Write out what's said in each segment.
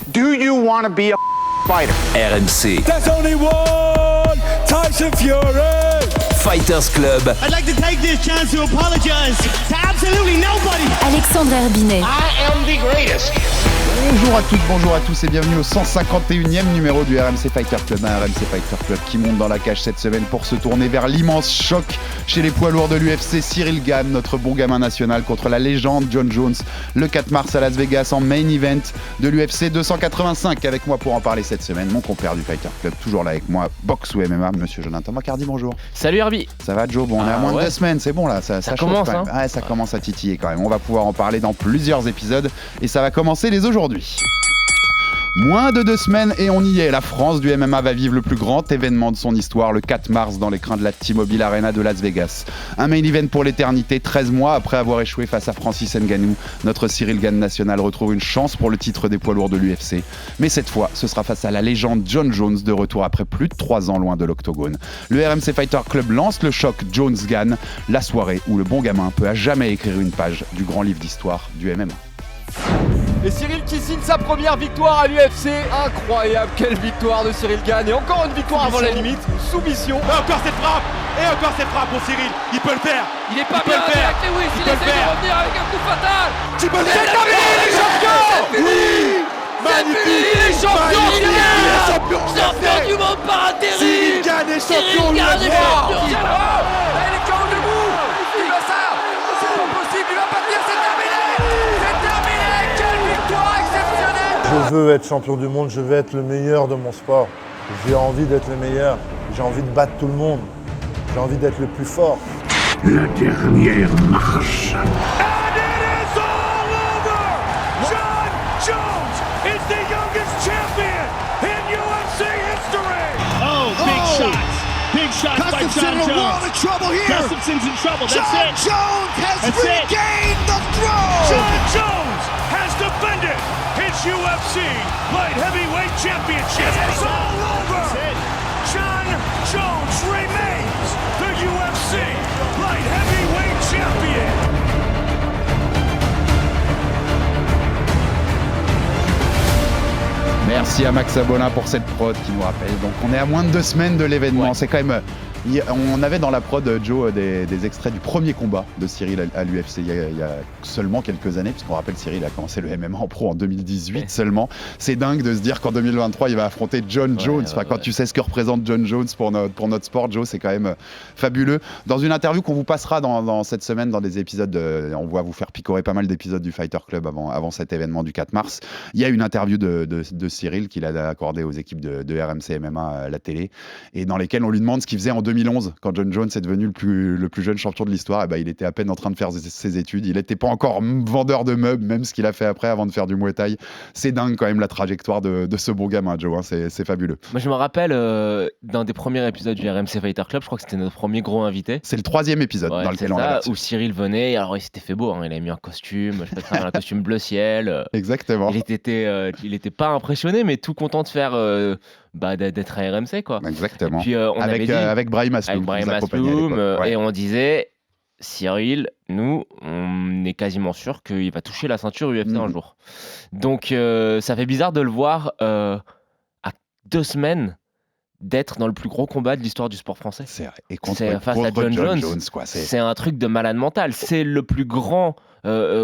Do you want to be a fighter? RMC. There's only one Tyson Fury. Fighters Club. I'd like to take this chance to apologize to absolutely nobody. Alexandre Herbinet. I am the greatest. Bonjour à toutes, bonjour à tous et bienvenue au 151e numéro du RMC Fighter Club. Un RMC Fighter Club qui monte dans la cage cette semaine pour se tourner vers l'immense choc chez les poids lourds de l'UFC. Cyril Gane, notre bon gamin national, contre la légende Jon Jones, le 4 mars à Las Vegas en main event de l'UFC 285. Avec moi pour en parler cette semaine, mon compère du Fighter Club, toujours là avec moi, boxe ou MMA, monsieur Jonathan Macardy, bonjour. Salut Herbie. Ça va Joe? Bon, on est à moins de 2 semaines, c'est bon là, ça commence chauffe quand même. Ouais, ça commence à titiller quand même. On va pouvoir en parler dans plusieurs épisodes et ça va commencer dès aujourd'hui. Moins de 2 semaines et on y est. La France du MMA va vivre le plus grand événement de son histoire le 4 mars dans l'écran de la T-Mobile Arena de Las Vegas. Un main event pour l'éternité, 13 mois après avoir échoué face à Francis Ngannou. Notre Cyril Gane national retrouve une chance pour le titre des poids lourds de l'UFC. Mais cette fois, ce sera face à la légende Jon Jones de retour après plus de 3 ans loin de l'octogone. Le RMC Fighter Club lance le choc Jones-Gane, la soirée où le bon gamin peut à jamais écrire une page du grand livre d'histoire du MMA. Et Cyril qui signe sa première victoire à l'UFC. Incroyable, quelle victoire de Cyril Gane. Et encore une victoire avant la limite. Soumission. Et encore cette frappe. Et encore cette frappe pour Cyril. Il peut le faire. Il est pas bien avec Lewis, il essaie de revenir avec un coup fatal. Tu peux le faire. C'est terminé, les champions. Oui. Magnifique. Il est champion. Champion du monde par intérim. Cyril Gane est champion. Cyril Gane est champion. Elle est KO debout. Il va ça. C'est pas possible, il va pas tenir, c'est terminé. C'est terminé. Quelle victoire exceptionnelle. Je veux être champion du monde, je veux être le meilleur de mon sport. J'ai envie d'être le meilleur, j'ai envie de battre tout le monde, j'ai envie d'être le plus fort. La dernière marche. And it is all over. Jon Jones is the youngest champion in UFC history. Oh, big shots. Big shots by Jon Jones. In trouble here. Gustafson's in trouble. That's Jon it. Jones has That's regained the throne. Jon Jones has defended his UFC light heavyweight championship. It's all over. Jon Jones remains the UFC light heavyweight champion. Merci à Max Abolin pour cette prod qui nous rappelle. Donc on est à moins de 2 semaines de l'événement. Ouais. C'est quand même... On avait dans la prod, Joe, des extraits du premier combat de Cyril à l'UFC il y a seulement quelques années, puisqu'on rappelle Cyril a commencé le MMA en pro en 2018 seulement. C'est dingue de se dire qu'en 2023, il va affronter Jon Jones. Quand tu sais ce que représente Jon Jones pour notre sport, Joe, c'est quand même fabuleux. Dans une interview qu'on vous passera dans cette semaine, dans des épisodes, on va vous faire picorer pas mal d'épisodes du Fighter Club avant cet événement du 4 mars. Il y a une interview de Cyril qu'il a accordée aux équipes de RMC MMA à la télé, et dans lesquelles on lui demande ce qu'il faisait en 2011, quand Jon Jones est devenu le plus jeune champion de l'histoire. Il était à peine en train de faire ses études, il n'était pas encore vendeur de meubles, même ce qu'il a fait après avant de faire du Muay Thai. C'est dingue quand même la trajectoire de ce beau gamin, Joe, hein. C'est fabuleux. Moi je me rappelle d'un des premiers épisodes du RMC Fighter Club, je crois que c'était notre premier gros invité. C'est le 3e épisode dans lequel on l'a où Cyril venait, alors il s'était fait beau, hein. Il avait mis un costume, je sais pas, un costume bleu ciel. Exactement. Il était pas impressionné, mais tout content de faire... d'être à RMC, quoi. Exactement. Et puis, avec Brahim Asloum. Et on disait, Cyril, nous, on est quasiment sûr qu'il va toucher la ceinture UFC un jour. Donc, ça fait bizarre de le voir à 2 semaines d'être dans le plus gros combat de l'histoire du sport français. C'est vrai. Et face à Jon Jones, quoi. C'est un truc de malade mental. C'est le plus grand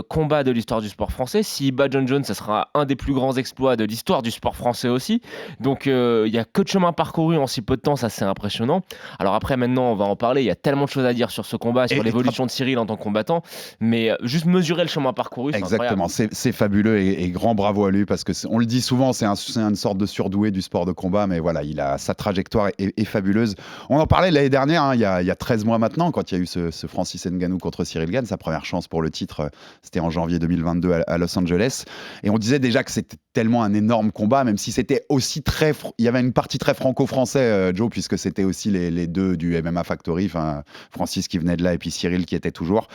combat de l'histoire du sport français. S'il bat Jon Jones, ça sera un des plus grands exploits de l'histoire du sport français aussi. Donc il y a que de chemin parcouru en si peu de temps, ça c'est impressionnant. Alors après maintenant on va en parler, il y a tellement de choses à dire sur ce combat, sur l'évolution de Cyril en tant que combattant, mais juste mesurer le chemin parcouru, c'est exactement, incroyable. C'est fabuleux et grand bravo à lui, parce que on le dit souvent, c'est une sorte de surdoué du sport de combat, mais voilà, sa trajectoire est fabuleuse. On en parlait l'année dernière, hein, il y a 13 mois maintenant, quand il y a eu ce Francis Ngannou contre Cyril Gane, sa première chance pour le titre, c'était en janvier 2022 à Los Angeles, et on disait déjà que c'était tellement un énorme combat, même si c'était aussi il y avait une partie très franco-français, Joe, puisque c'était aussi les deux du MMA Factory, enfin Francis qui venait de là et puis Cyril qui était toujours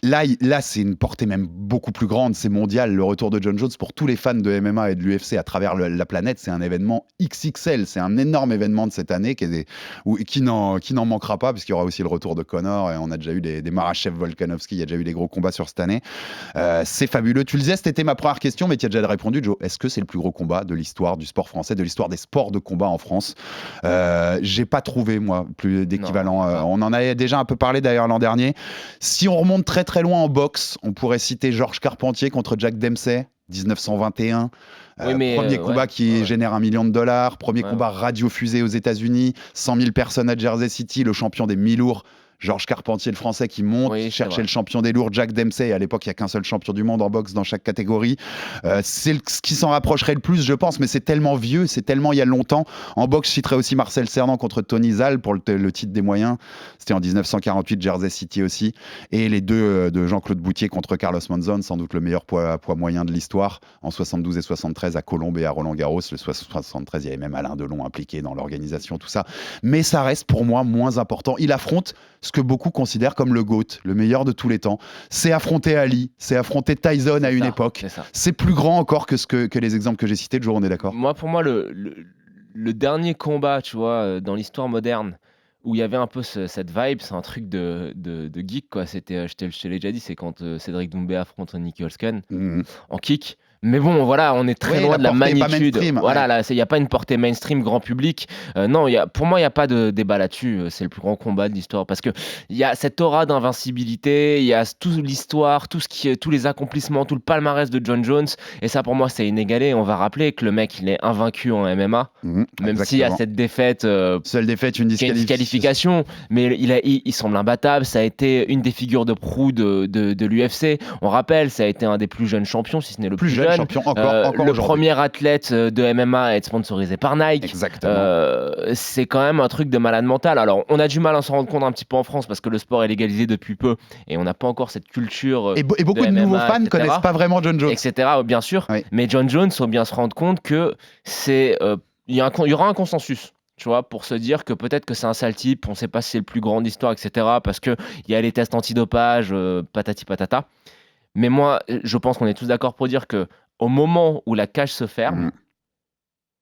là, c'est une portée même beaucoup plus grande, c'est mondial. Le retour de Jon Jones pour tous les fans de MMA et de l'UFC à travers la planète, c'est un événement XXL, c'est un énorme événement événement de cette année qui n'en manquera pas, puisqu'il y aura aussi le retour de Conor, et on a déjà eu des Makhachev, Volkanovski, il y a déjà eu des gros combats sur cette année. C'est fabuleux. Tu le disais, c'était ma première question, mais tu as déjà répondu, Joe. Est-ce que c'est le plus gros combat de l'histoire du sport français, de l'histoire des sports de combat en France? J'ai pas trouvé, moi, plus d'équivalent. On en avait déjà un peu parlé d'ailleurs l'an dernier. Si on remonte très très loin en boxe, on pourrait citer Georges Carpentier contre Jack Dempsey, 1921. Premier combat qui génère $1 million, premier combat radiofusé aux États-Unis, 100 000 personnes à Jersey City, le champion des mi-lourds, Georges Carpentier, le français, qui monte chercher le champion des lourds, Jack Dempsey. À l'époque, il n'y a qu'un seul champion du monde en boxe dans chaque catégorie. C'est ce qui s'en rapprocherait le plus, je pense, mais c'est tellement vieux, c'est tellement il y a longtemps. En boxe, je citerai aussi Marcel Cerdan contre Tony Zal pour le titre des moyens. C'était en 1948, Jersey City aussi. Et les deux de Jean-Claude Boutier contre Carlos Monzon, sans doute le meilleur poids moyen de l'histoire, en 72 et 73 à Colombes et à Roland-Garros. Le 73, il y avait même Alain Delon impliqué dans l'organisation, tout ça. Mais ça reste pour moi moins important. Il affronte ce que beaucoup considèrent comme le GOAT, le meilleur de tous les temps. C'est affronter Ali, c'est affronter Tyson à une époque. C'est plus grand encore que les exemples que j'ai cités. Jour, on est d'accord. Pour moi, le dernier combat, tu vois, dans l'histoire moderne, où il y avait un peu cette vibe, c'est un truc de geek, quoi. C'était, je te l'ai déjà dit, c'est quand Cédric Doumbé affronte Nicky Holzken en kick. Mais bon, voilà, on est très loin de la magnitude. Voilà, là, il n'y a pas une portée mainstream, grand public. Non, pour moi, il n'y a pas de débat là-dessus. C'est le plus grand combat de l'histoire parce que il y a cette aura d'invincibilité, il y a toute l'histoire, tous les accomplissements, tout le palmarès de John Jones. Et ça, pour moi, c'est inégalé. On va rappeler que le mec, il est invaincu en MMA, même s'il y a cette défaite. Seule défaite, une disqualification. Mais il semble imbattable. Ça a été une des figures de proue de l'UFC. On rappelle, ça a été un des plus jeunes champions, si ce n'est le plus jeune. Champion encore le premier athlète de MMA à être sponsorisé par Nike. Exactement. C'est quand même un truc de malade mental. Alors, on a du mal à s'en rendre compte un petit peu en France parce que le sport est légalisé depuis peu et on n'a pas encore cette culture. Et beaucoup de nouveaux fans ne connaissent pas vraiment John Jones. Etc. Bien sûr. Oui. Mais John Jones, il faut bien se rendre compte que il y aura un consensus. Tu vois, pour se dire que peut-être que c'est un sale type, on ne sait pas si c'est le plus grand d'histoire, etc. Parce qu'il y a les tests antidopage, patati patata. Mais moi, je pense qu'on est tous d'accord pour dire que au moment où la cage se ferme,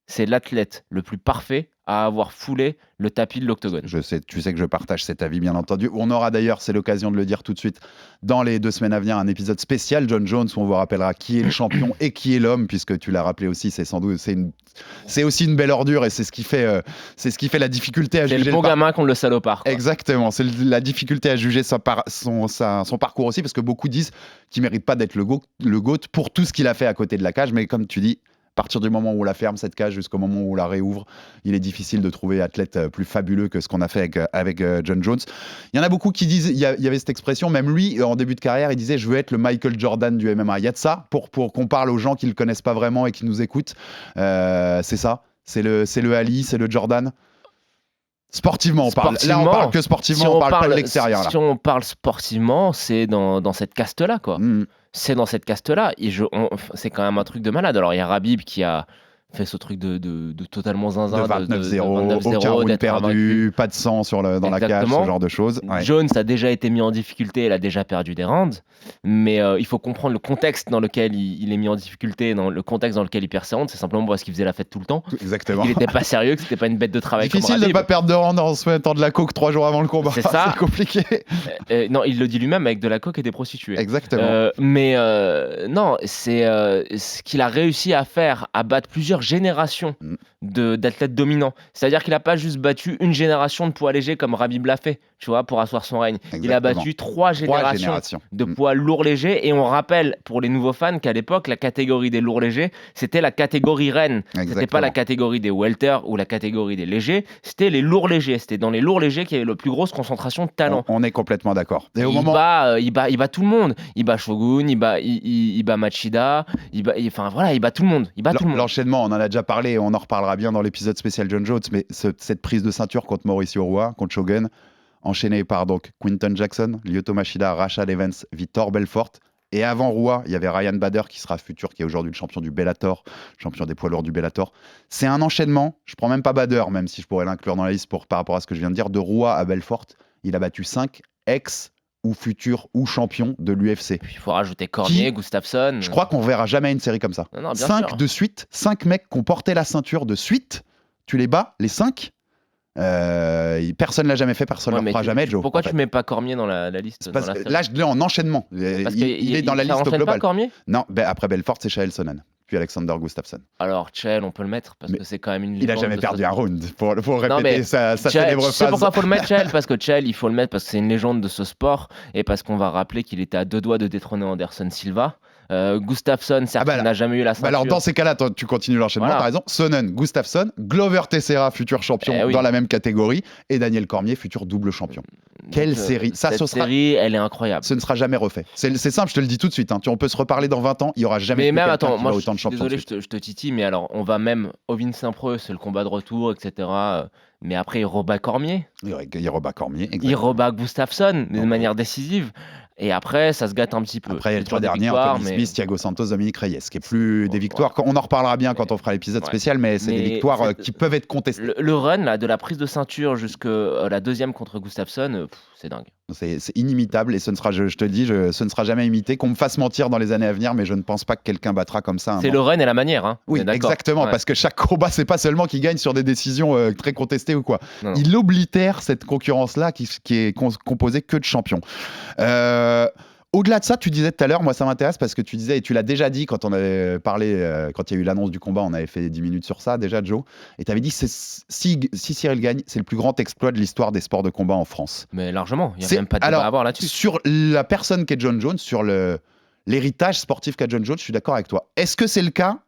c'est l'athlète le plus parfait à avoir foulé le tapis de l'octogone. Tu sais que je partage cet avis, bien entendu. On aura d'ailleurs, c'est l'occasion de le dire tout de suite, dans les 2 semaines à venir, un épisode spécial John Jones où on vous rappellera qui est le champion et qui est l'homme, puisque tu l'as rappelé aussi, c'est aussi une belle ordure et c'est ce qui fait la difficulté à juger. C'est le bon gamin contre le salopard. Exactement, c'est la difficulté à juger son parcours aussi, parce que beaucoup disent qu'il mérite pas d'être le GOAT pour tout ce qu'il a fait à côté de la cage, mais comme tu dis, à partir du moment où on la ferme, cette cage, jusqu'au moment où on la réouvre, il est difficile de trouver athlète plus fabuleux que ce qu'on a fait avec John Jones. Il y en a beaucoup qui disent, il y avait cette expression, même lui, en début de carrière, il disait « je veux être le Michael Jordan du MMA ». Il y a de ça, pour qu'on parle aux gens qui ne le connaissent pas vraiment et qui nous écoutent. C'est ça, c'est le Ali, c'est le Jordan. Sportivement, on parle. Là, on parle que sportivement, si on parle pas de l'extérieur. Si on parle sportivement, c'est dans cette caste-là, quoi. C'est dans cette caste-là. Et c'est quand même un truc de malade. Alors, il y a Khabib qui a fait ce truc de totalement zinzin. De 29-0, aucun round perdu, pas de sang dans la cage, ce genre de choses. Ouais. Jones a déjà été mis en difficulté, il a déjà perdu des rounds. Mais il faut comprendre le contexte dans lequel il est mis en difficulté, dans le contexte dans lequel il perd ses rounds. C'est simplement parce qu'il faisait la fête tout le temps. Exactement. Il n'était pas sérieux, que c'était pas une bête de travail. Difficile de ne pas perdre de rounds en se mettant de la coke 3 jours avant le combat. C'est ça. C'est compliqué. Non, il le dit lui-même avec de la coke et des prostituées. Exactement. Non, c'est ce qu'il a réussi à faire, à battre plusieurs générations d'athlètes dominants. C'est-à-dire qu'il n'a pas juste battu une génération de poids légers comme Khabib l'a fait, tu vois, pour asseoir son règne. Exactement. Il a battu 3 générations de poids lourds légers. Et on rappelle pour les nouveaux fans qu'à l'époque, la catégorie des lourds légers, c'était la catégorie reine. C'était pas la catégorie des welter ou la catégorie des légers, c'était les lourds légers. C'était dans les lourds légers qu'il y avait la plus grosse concentration de talent. On est complètement d'accord. Et il bat tout le monde. Il bat Shogun, il bat Machida, il bat tout le monde. L'enchaînement, on en a déjà parlé, on en reparlera bien dans l'épisode spécial John Jones, mais cette prise de ceinture contre Mauricio Rua, contre Shogun, enchaînée par donc Quinton Jackson, Lyoto Machida, Rashad Evans, Vitor Belfort. Et avant Rua, il y avait Ryan Bader qui est aujourd'hui le champion du Bellator, champion des poids lourds du Bellator. C'est un enchaînement, je prends même pas Bader, même si je pourrais l'inclure dans la liste par rapport à ce que je viens de dire, de Rua à Belfort, il a battu 5 ex ou futurs ou champions de l'UFC. Il faut rajouter Cormier, Gustafsson. Je crois qu'on verra jamais une série comme ça. 5 de suite, 5 mecs qui ont porté la ceinture de suite, tu les bats, les 5, Personne l'a jamais fait, personne ne le fera jamais, Joe. Pourquoi tu mets pas Cormier dans la liste Là, je l'ai en enchaînement. Il est dans la liste globale. Pas Cormier non, après Belfort, c'est Chael Sonnen. Puis Alexander Gustafsson. Alors, Chael, on peut le mettre parce que c'est quand même une légende. Il a jamais perdu un round pour répéter sa célèbre phrase. Tu sais pourquoi il faut le mettre, Chael? Parce que Chael, il faut le mettre parce que c'est une légende de ce sport et parce qu'on va rappeler qu'il était à 2 doigts de détrôner Anderson Silva. Gustafsson, certes, n'a jamais eu la ceinture. Alors, dans ces cas-là, tu continues l'enchaînement, t'as raison. Sonnen, Gustafsson, Glover Teixeira, futur champion dans la même catégorie, et Daniel Cormier, futur double champion. Quelle série! Cette série, elle est incroyable. Ce ne sera jamais refait. C'est simple, je te le dis tout de suite. On peut se reparler dans 20 ans, il n'y aura jamais autant de champions. Désolé, je te titille, mais alors, on va même Ovin Saint-Preux, c'est le combat de retour, etc. Mais après, il rebat Cormier. Il rebat Cormier, exactement. Il rebat Gustafsson de manière décisive. Et après, ça se gâte un petit peu. Après, il y a les 3 derniers, Anthony Smith, Thiago Santos, Dominique Reyes, qui est plus des victoires. On en reparlera bien quand on fera l'épisode spécial, mais c'est des victoires qui peuvent être contestées. Le run, là, de la prise de ceinture jusqu'à la deuxième contre Gustafsson, c'est dingue. C'est inimitable et ce ne sera, je te le dis, ce ne sera jamais imité. Qu'on me fasse mentir dans les années à venir, mais je ne pense pas que quelqu'un battra comme ça. C'est le run et la manière. Hein. Oui, exactement, parce que chaque combat, c'est pas seulement qu'il gagne sur des décisions très contestées ou quoi. Non. Il oblitère cette concurrence-là qui est composée que de champions. Au-delà de ça, tu disais tout à l'heure, moi ça m'intéresse parce que tu disais, et tu l'as déjà dit quand on avait parlé, quand il y a eu l'annonce du combat, on avait fait 10 minutes sur ça déjà, Joe, et tu avais dit si Cyril gagne, c'est le plus grand exploit de l'histoire des sports de combat en France. Mais largement, il n'y a même pas de débat à avoir là-dessus. Sur la personne qu'est John Jones, sur l'héritage sportif qu'a John Jones, je suis d'accord avec toi. Est-ce que c'est le cas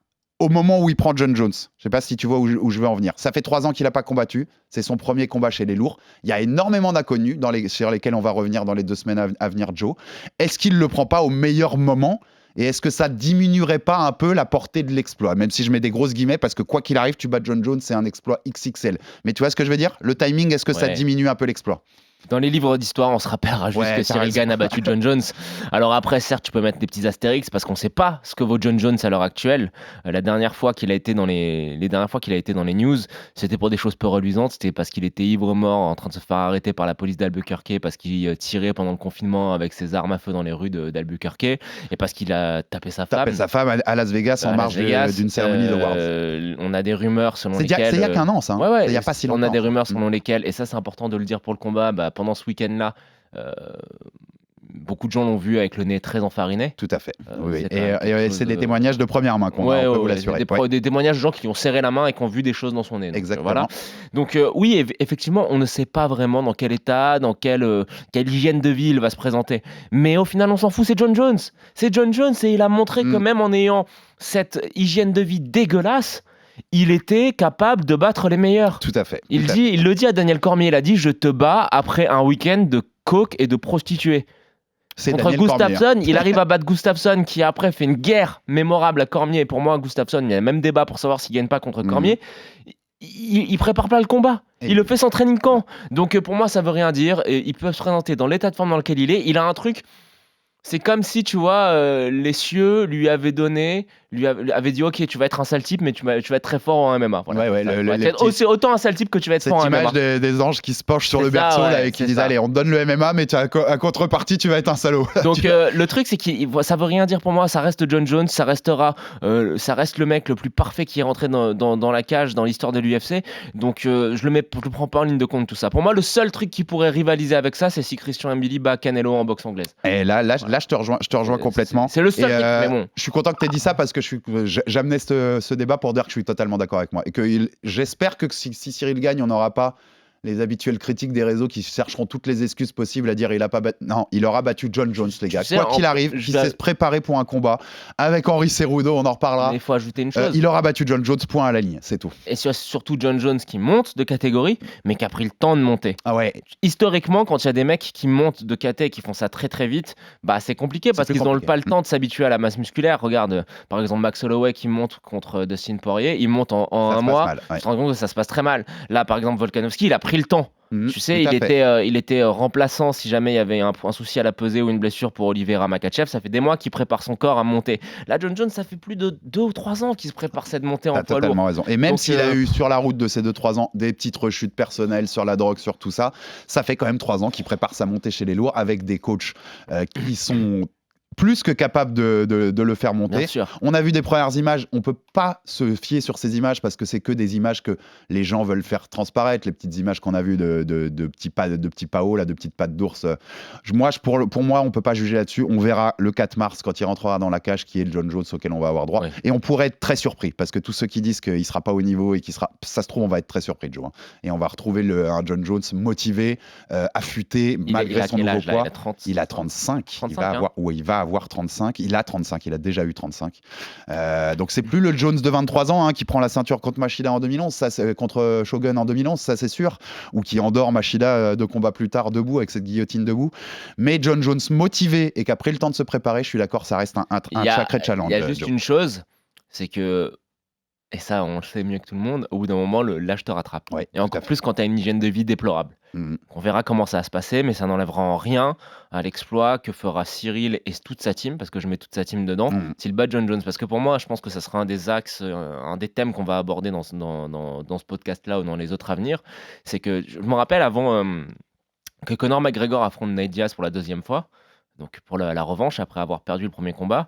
au moment où il prend John Jones? Je sais pas si tu vois où je veux en venir. Ça fait 3 ans qu'il n'a pas combattu. C'est son premier combat chez les lourds. Il y a énormément d'inconnus sur lesquels on va revenir dans les 2 semaines à venir, Joe. Est-ce qu'il ne le prend pas au meilleur moment? Et est-ce que ça diminuerait pas un peu la portée de l'exploit? Même si je mets des grosses guillemets, parce que quoi qu'il arrive, tu bats John Jones, c'est un exploit XXL. Mais tu vois ce que je veux dire? Le timing, est-ce que ça diminue un peu l'exploit? Dans les livres d'histoire, on se rappellera juste que Cyril Gane a battu John Jones. Alors après, certes, tu peux mettre des petits astérix parce qu'on ne sait pas ce que vaut John Jones à l'heure actuelle. La dernière fois qu'il a été dans les news, c'était pour des choses peu reluisantes. C'était parce qu'il était ivre-mort en train de se faire arrêter par la police d'Albuquerque parce qu'il tirait pendant le confinement avec ses armes à feu dans les rues d'Albuquerque et parce qu'il a tapé sa femme. À Las Vegas en marge d'une cérémonie d'Awards. On a des rumeurs selon lesquelles... C'est il y a qu'un an, ça. Ouais, il y a pas si longtemps. On a des rumeurs selon lesquelles, et ça c'est important de le dire pour le combat, pendant ce week-end-là, beaucoup de gens l'ont vu avec le nez très enfariné. Tout à fait. Oui. Et c'est des témoignages de première main qu'on a, on peut vous l'assurer. Des témoignages de gens qui ont serré la main et qui ont vu des choses dans son nez. Exactement. Voilà. Donc oui, effectivement, on ne sait pas vraiment dans quel état, dans quelle hygiène de vie il va se présenter. Mais au final, on s'en fout, c'est John Jones. C'est John Jones et il a montré que même en ayant cette hygiène de vie dégueulasse, il était capable de battre les meilleurs. Tout à fait. Il le dit à Daniel Cormier, il a dit « Je te bats après un week-end de coke et de prostituées ». Contre Gustafsson, il arrive à battre Gustafsson qui après fait une guerre mémorable à Cormier. Pour moi, Gustafsson, il y a le même débat pour savoir s'il gagne pas contre Cormier. Il prépare pas le combat. Il le fait sans training camp. Donc pour moi, ça veut rien dire. Et il peut se présenter dans l'état de forme dans lequel il est. Il a un truc... C'est comme si, tu vois, les cieux lui avaient dit ok, tu vas être un sale type, mais tu vas être très fort en MMA. Voilà. C'est autant un sale type que tu vas être fort en MMA. Cette image des anges qui se penchent sur le berceau là, et qui disent allez, on te donne le MMA, mais à contrepartie, tu vas être un salaud. Donc le truc, c'est que ça veut rien dire pour moi. Ça reste John Jones, ça reste le mec le plus parfait qui est rentré dans la cage dans l'histoire de l'UFC. Donc je le prends pas en ligne de compte tout ça. Pour moi, le seul truc qui pourrait rivaliser avec ça, c'est si Christian Mbili bat Canelo en boxe anglaise. Et là, je te rejoins complètement. C'est le seul truc, mais bon. Je suis content que tu aies dit ça parce que j'amenais ce débat pour dire que je suis totalement d'accord avec moi. Et que j'espère que si Cyril gagne, on n'aura pas les habituels critiques des réseaux qui chercheront toutes les excuses possibles à dire il a pas battu. Non, il aura battu John Jones, les gars. Quoi qu'il arrive, il s'est préparé pour un combat avec Henry Cerudo, on en reparlera. Il faut ajouter une chose. Il aura battu John Jones, point à la ligne, c'est tout. Et surtout John Jones qui monte de catégorie, mais qui a pris le temps de monter. Ah ouais. Historiquement, quand il y a des mecs qui montent de caté et qui font ça très très vite, c'est compliqué parce qu'ils n'ont pas le temps de s'habituer à la masse musculaire. Regarde, par exemple, Max Holloway qui monte contre Dustin Poirier, il monte en un mois. Tu te rends compte que ça se passe très mal. Là, par exemple, Volkanovski, il a pris le temps. Tu sais, il était remplaçant si jamais il y avait un souci à la pesée ou une blessure pour Oliveira Makhachev. Ça fait des mois qu'il prépare son corps à monter. Là, John Jones, ça fait plus de 2 ou 3 ans qu'il se prépare cette montée en poids lourd. T'as totalement raison. Et même s'il a eu sur la route de ces 2-3 ans des petites rechutes personnelles sur la drogue, sur tout ça, ça fait quand même 3 ans qu'il prépare sa montée chez les lourds avec des coachs qui sont plus que capable de le faire monter. Bien sûr. On a vu des premières images, on peut pas se fier sur ces images parce que c'est que des images que les gens veulent faire transparaître, les petites images qu'on a vues de petits paos, là, de petites pattes d'ours. Pour moi, on peut pas juger là-dessus. On verra le 4 mars quand il rentrera dans la cage qui est le John Jones auquel on va avoir droit. Oui. Et on pourrait être très surpris parce que tous ceux qui disent qu'il sera pas au niveau et ça se trouve, on va être très surpris, Joe. Et on va retrouver un John Jones motivé, affûté, malgré son nouveau poids. Il a 35. Il va avoir 35. Il a 35. Il a déjà eu 35. Donc c'est plus le Jones de 23 ans qui prend la ceinture contre Machida en 2011, contre Shogun en 2011, ça c'est sûr, ou qui endort Machida 2 combats plus tard debout avec cette guillotine debout. Mais John Jones motivé et qu'après le temps de se préparer, je suis d'accord, ça reste un sacré challenge. Il y a juste une chose, c'est que, et ça on le sait mieux que tout le monde, au bout d'un moment l'âge te rattrape. Ouais, et encore plus quand tu as une hygiène de vie déplorable. On verra comment ça va se passer, mais ça n'enlèvera en rien à l'exploit que fera Cyril et toute sa team, parce que je mets toute sa team dedans, s'il bat John Jones. Parce que pour moi, je pense que ça sera un des axes, un des thèmes qu'on va aborder dans ce podcast-là ou dans les autres à venir. C'est que je me rappelle avant que Conor McGregor affronte Nate Diaz pour la 2e fois, donc pour la revanche, après avoir perdu le premier combat,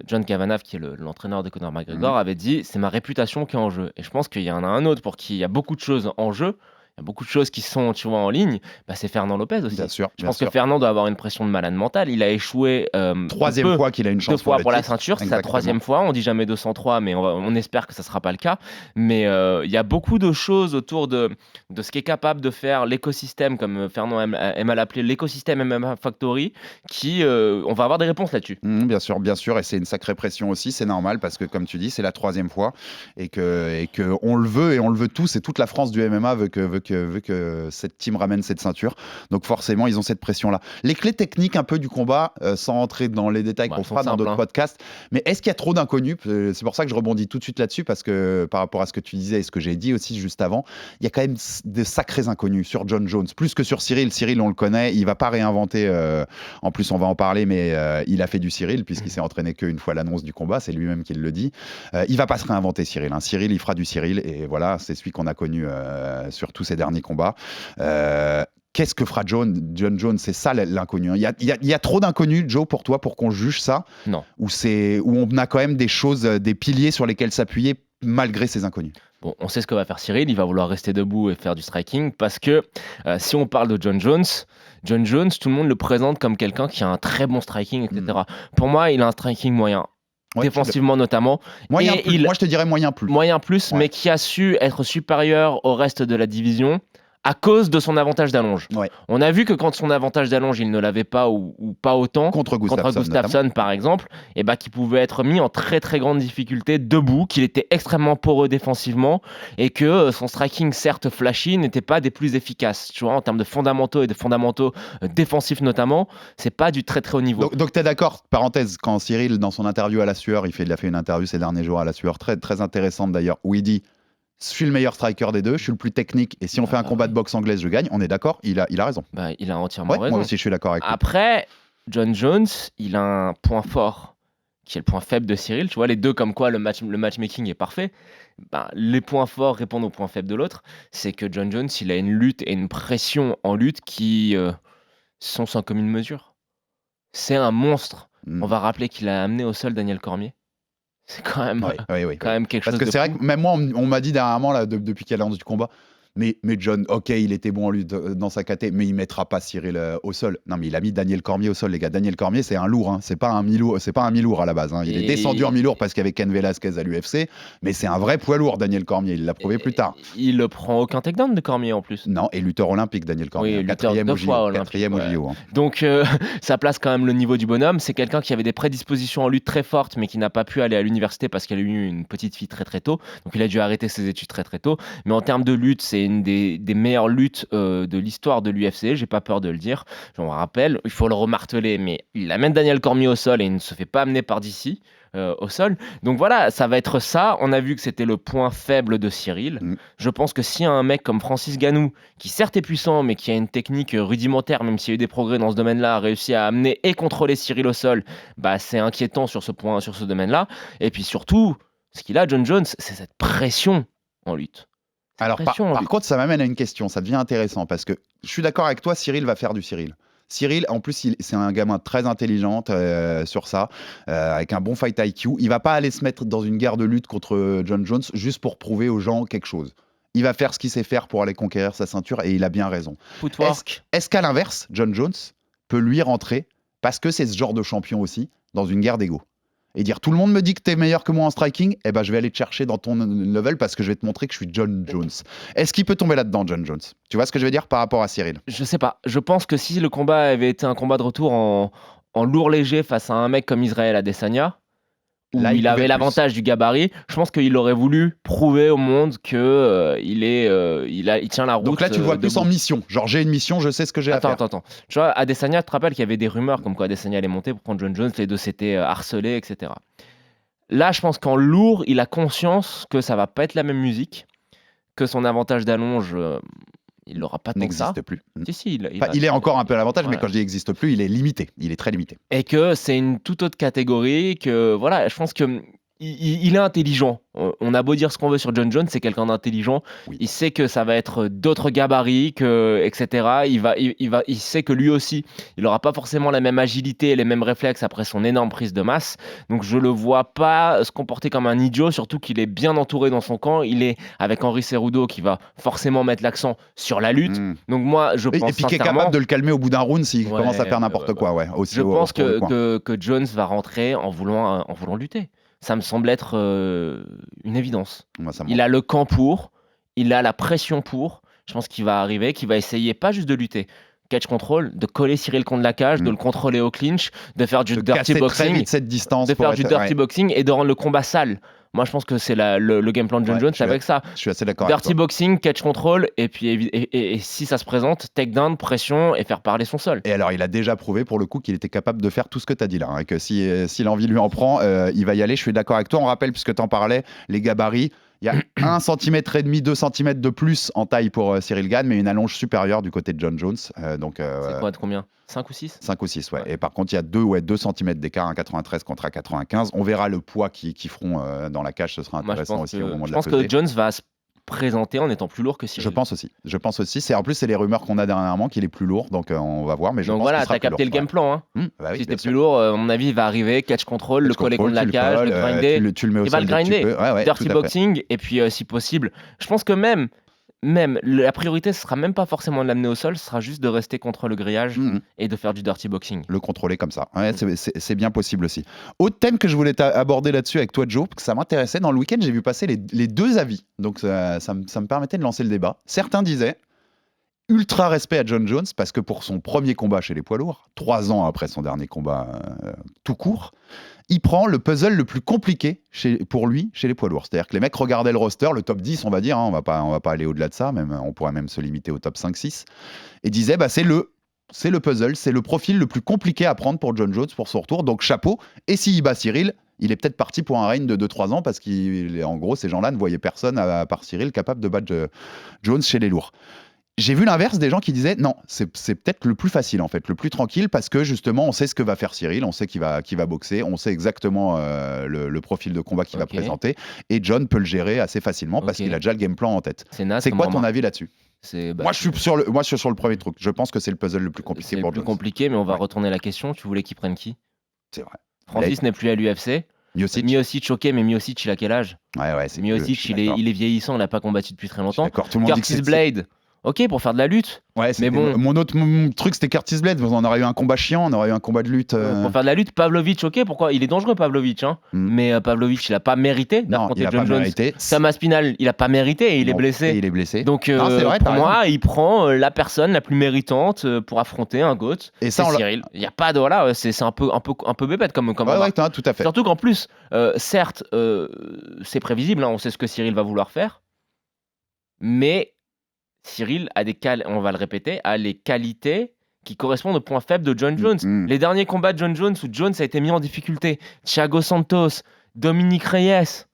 John Kavanagh, qui est l'entraîneur de Conor McGregor, avait dit « c'est ma réputation qui est en jeu ». Et je pense qu'il y en a un autre pour qui il y a beaucoup de choses en jeu, il y a beaucoup de choses qui sont, tu vois, en ligne, c'est Fernand Lopez aussi. Bien sûr, je pense que Fernand doit avoir une pression de malade mental. Il a échoué 3e fois qu'il a une chance 2 fois pour la ceinture, c'est sa 3e fois. On dit jamais 203, mais on espère que ça sera pas le cas. Mais il y a beaucoup de choses autour de ce qu'est capable de faire l'écosystème, comme Fernand aime à l'appeler, l'écosystème MMA Factory, qui on va avoir des réponses là-dessus. Bien sûr, et c'est une sacrée pression aussi, c'est normal parce que comme tu dis, c'est la 3e fois et que on le veut et on le veut tous, et toute la France du MMA veut que cette team ramène cette ceinture. Donc forcément, ils ont cette pression-là. Les clés techniques un peu du combat, sans entrer dans les détails qu'on fera dans d'autres podcasts, mais est-ce qu'il y a trop d'inconnus ? C'est pour ça que je rebondis tout de suite là-dessus, parce que par rapport à ce que tu disais et ce que j'ai dit aussi juste avant, il y a quand même des sacrés inconnus sur John Jones, plus que sur Cyril. Cyril, on le connaît, il va pas réinventer, en plus on va en parler, mais il a fait du Cyril, puisqu'il s'est entraîné qu'une fois l'annonce du combat, c'est lui-même qui le dit. Il va pas se réinventer, Cyril. Cyril, il fera du Cyril, et voilà, c'est celui qu'on a connu sur tous ces derniers combats. Qu'est-ce que fera John Jones ? C'est ça l'inconnu. Il y a trop d'inconnus, Joe, pour toi, pour qu'on juge ça ? Non. Où on a quand même des choses, des piliers sur lesquels s'appuyer malgré ces inconnus. Bon, on sait ce que va faire Cyril, il va vouloir rester debout et faire du striking, parce que si on parle de John Jones, tout le monde le présente comme quelqu'un qui a un très bon striking, etc. Pour moi, il a un striking moyen. Défensivement notamment. Moi, je te dirais moyen plus. Moyen plus, mais qui a su être supérieur au reste de la division à cause de son avantage d'allonge. On a vu que quand son avantage d'allonge, il ne l'avait pas ou pas autant, contre Gustafsson par exemple, et qu'il pouvait être mis en très très grande difficulté debout, qu'il était extrêmement poreux défensivement, et que son striking, certes flashy, n'était pas des plus efficaces. Tu vois, en termes de fondamentaux et de fondamentaux défensifs notamment, c'est pas du très très haut niveau. Donc tu es d'accord, parenthèse, quand Cyril, dans son interview à La Sueur, il a fait une interview ces derniers jours à La Sueur, très, très intéressante d'ailleurs, où il dit: je suis le meilleur striker des deux, je suis le plus technique, et si on fait un combat de boxe anglaise, je gagne. On est d'accord, il a raison. Il a entièrement raison. Moi aussi, je suis d'accord avec lui. Après, John Jones, il a un point fort qui est le point faible de Cyril. Tu vois, les deux, comme quoi le matchmaking est parfait. Les points forts répondent aux points faibles de l'autre. C'est que John Jones, il a une lutte et une pression en lutte qui sont sans commune mesure. C'est un monstre. On va rappeler qu'il a amené au sol Daniel Cormier. C'est quand même, quand même quelque chose de Parce que c'est vrai que même moi, on m'a dit dernièrement, là, depuis qu'il y a l'annonce du combat, mais John, ok, il était bon en lutte dans sa KT, mais il mettra pas Cyril au sol. Non, mais il a mis Daniel Cormier au sol, les gars. Daniel Cormier, c'est un lourd, c'est pas un mi-lourd à la base. Il est descendu en mi-lourd parce qu'il y avait Ken Velasquez à l'UFC, mais c'est un vrai poids lourd, Daniel Cormier. Il l'a prouvé plus tard. Il ne prend aucun takedown de Cormier en plus. Non, et lutteur olympique, Daniel Cormier. Oui, quatrième au JO. Donc, ça place quand même le niveau du bonhomme. C'est quelqu'un qui avait des prédispositions en lutte très fortes, mais qui n'a pas pu aller à l'université parce qu'il a eu une petite fille très très tôt. Donc, il a dû arrêter ses études très très tôt. Mais en termes de lutte, c'est une des meilleure lutte de l'histoire de l'UFC, j'ai pas peur de le dire, je me rappelle, il faut le remarteler, mais il amène Daniel Cormier au sol et il ne se fait pas amener par d'ici au sol. Donc voilà, ça va être ça. On a vu que c'était le point faible de Cyril. Je pense que si un mec comme Francis Ngannou, qui certes est puissant, mais qui a une technique rudimentaire, même s'il y a eu des progrès dans ce domaine-là, a réussi à amener et contrôler Cyril au sol, c'est inquiétant sur ce domaine-là. Et puis surtout, ce qu'il a, John Jones, c'est cette pression en lutte. Alors, par contre, ça m'amène à une question, ça devient intéressant, parce que je suis d'accord avec toi, Cyril va faire du Cyril. Cyril, en plus, c'est un gamin très intelligent sur ça, avec un bon fight IQ. Il va pas aller se mettre dans une guerre de lutte contre John Jones juste pour prouver aux gens quelque chose. Il va faire ce qu'il sait faire pour aller conquérir sa ceinture et il a bien raison. Est-ce qu'à l'inverse, John Jones peut lui rentrer, parce que c'est ce genre de champion aussi, dans une guerre d'ego et dire tout le monde me dit que t'es meilleur que moi en striking, eh ben je vais aller te chercher dans ton level parce que je vais te montrer que je suis John Jones. Est-ce qu'il peut tomber là-dedans, John Jones? Tu vois ce que je veux dire par rapport à Cyril? Je sais pas. Je pense que si le combat avait été un combat de retour en lourd léger face à un mec comme Israël Adesanya, où là, il avait l'avantage du gabarit, je pense qu'il aurait voulu prouver au monde que il tient la route. Donc là, tu le vois plus en mission. Genre, j'ai une mission, je sais ce que j'ai à faire. Attends. Tu vois, Adesanya, tu te rappelles qu'il y avait des rumeurs comme quoi Adesanya allait monter pour prendre John Jones, les deux s'étaient harcelés, etc. Là, je pense qu'en lourd, il a conscience que ça va pas être la même musique, que son avantage d'allonge... il n'aura pas tant que ça. N'existe plus. Si, il est encore un peu à l'avantage, mais quand je dis n'existe plus, il est limité. Il est très limité. Et que c'est une toute autre catégorie, que voilà, je pense que il est intelligent. On a beau dire ce qu'on veut sur John Jones, c'est quelqu'un d'intelligent. Oui. Il sait que ça va être d'autres gabarits, etc. Il sait que lui aussi, il n'aura pas forcément la même agilité et les mêmes réflexes après son énorme prise de masse. Donc je le vois pas se comporter comme un idiot, surtout qu'il est bien entouré dans son camp. Il est avec Henry Cejudo qui va forcément mettre l'accent sur la lutte. Donc moi, je pense et puis qui est capable de le calmer au bout d'un round s'il commence à faire n'importe quoi. Ouais, aussi je pense que Jones va rentrer en voulant lutter. Ça me semble être une évidence. Il a le camp pour, il a la pression pour. Je pense qu'il va arriver, qu'il va essayer pas juste de lutter, catch control, de coller Cyril contre la cage, de le contrôler au clinch, de faire du dirty boxing, très vite cette distance de faire du dirty boxing et de rendre le combat sale. Moi, je pense que c'est le game plan de John Jones avec ça. Je suis assez d'accord. Dirty boxing, catch control, et puis et si ça se présente, takedown, pression et faire parler son sol. Et alors, il a déjà prouvé pour le coup qu'il était capable de faire tout ce que tu as dit là, et que si l'envie lui en prend, il va y aller. Je suis d'accord avec toi. On rappelle, puisque tu en parlais, les gabarits. Il y a 1,5 cm, 2 cm de plus en taille pour Cyril Gane, mais une allonge supérieure du côté de John Jones. C'est quoi, de combien? 5 ou 6? 5 ou 6, ouais. Et par contre, il y a 2 cm d'écart, 1,93 contre 1,95. On verra le poids qu'ils feront dans la cage, ce sera intéressant aussi au moment de la pesée. Je pense que Jones va se présenter en étant plus lourd que Cyril. Je pense aussi. En plus, c'est les rumeurs qu'on a dernièrement qu'il est plus lourd, donc on va voir. Mais donc voilà, t'as capté le game plan. Bah si t'es plus lourd, à mon avis, il va arriver, catch control, le coller contre la cage, le grinder. Tu le mets au sol. Il va le grinder. Dirty boxing, et puis si possible, je pense que même la priorité, ce sera même pas forcément de l'amener au sol, ce sera juste de rester contre le grillage et de faire du dirty boxing. Le contrôler comme ça. Ouais, c'est bien possible aussi. Autre thème que je voulais aborder là-dessus avec toi, Joe, parce que ça m'intéressait. Dans le week-end, j'ai vu passer les deux avis. Donc ça me permettait de lancer le débat. Certains disaient ultra respect à John Jones parce que pour son premier combat chez les poids lourds, 3 ans après son dernier combat tout court, il prend le puzzle le plus compliqué pour lui chez les poids lourds. C'est-à-dire que les mecs regardaient le roster, le top 10, on va dire, on va pas aller au-delà de ça, on pourrait même se limiter au top 5-6, et disaient c'est le puzzle, c'est le profil le plus compliqué à prendre pour John Jones pour son retour, donc chapeau. Et s'il bat Cyril, il est peut-être parti pour un règne de 2-3 ans parce qu'en gros, ces gens-là ne voyaient personne à part Cyril capable de battre Jones chez les lourds. J'ai vu l'inverse, des gens qui disaient non, c'est peut-être le plus facile en fait, le plus tranquille, parce que justement on sait ce que va faire Cyril, on sait qu'il va boxer, on sait exactement le profil de combat qu'il va présenter, et John peut le gérer assez facilement parce qu'il a déjà le game plan en tête. C'est quoi ton avis là-dessus? Moi je suis sur le premier truc, je pense que c'est le puzzle le plus compliqué pour John. C'est le plus compliqué, mais on va retourner la question, tu voulais qu'il prenne qui? C'est vrai. Francis n'est plus à l'UFC. Miocic, ok, mais Miocic il a quel âge? Miocic il est vieillissant, il n'a pas combattu depuis très longtemps. Curtis Blade. Ok, pour faire de la lutte. Ouais, mais bon. Mon truc, c'était Curtis Blade. On aurait eu un combat chiant, on aurait eu un combat de lutte. Pour faire de la lutte, Pavlovich, ok, pourquoi? Il est dangereux, Pavlovich. Mais Pavlovich, il n'a pas mérité d'affronter John Jones. Sam Aspinall, il n'a pas mérité et il est blessé. Et il est blessé. Donc, vrai, pour moi, il prend la personne la plus méritante pour affronter un GOAT. Et ça, c'est Cyril. Il n'y a pas de. Voilà, c'est un peu bébête comme ouais, tout à fait. Surtout qu'en plus, certes, c'est prévisible, on sait ce que Cyril va vouloir faire. Mais. Cyril on va le répéter, a les qualités qui correspondent aux points faibles de John Jones. Les derniers combats de John Jones où Jones a été mis en difficulté, Thiago Santos, Dominique Reyes,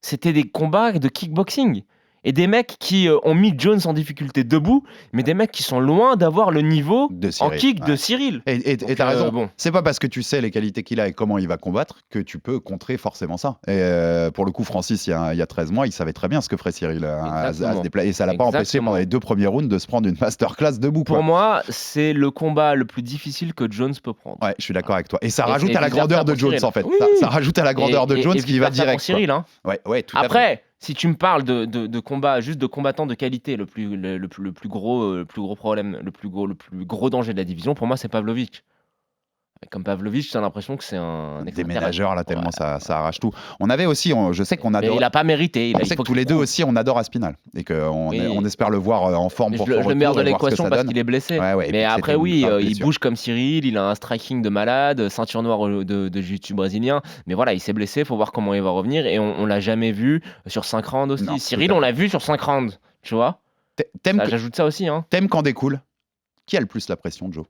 c'était des combats de kickboxing. Et des mecs qui ont mis Jones en difficulté debout, mais des mecs qui sont loin d'avoir le niveau en kick de Cyril. Et t'as raison, c'est pas parce que tu sais les qualités qu'il a et comment il va combattre que tu peux contrer forcément ça. Et pour le coup, Francis, il y a 13 mois, il savait très bien ce que ferait Cyril à se déplacer. Et ça l'a pas empêché pendant les 2 premiers rounds de se prendre une masterclass debout. Pour moi, c'est le combat le plus difficile que Jones peut prendre. Ouais, je suis d'accord avec toi. Et ça rajoute à la grandeur de Jones, en fait. Oui. Ça rajoute à la grandeur de Jones qui va direct. Pour Cyril, hein. Ouais, tout à fait. Après, si tu me parles de combat, juste de combattants de qualité, le plus gros problème, le plus gros danger de la division, pour moi, c'est Pavlovich. Comme Pavlovich, j'ai l'impression que c'est un déménageur là tellement ça arrache tout. On avait aussi, je sais qu'on adore. Mais il a pas mérité. On sait que tous les deux aussi, on adore Aspinall et qu'on espère le voir en forme pour son retour. Je le mets hors de l'équation parce qu'il est blessé. Ouais, mais après il bouge comme Cyril, il a un striking de malade, ceinture noire de jiu-jitsu brésilien. Mais voilà, il s'est blessé, faut voir comment il va revenir et on l'a jamais vu sur 5 rounds aussi. Non, Cyril, on l'a vu sur 5 rounds, tu vois. J'ajoute ça aussi. T'aimes quand découle. Qui a le plus la pression, Joe?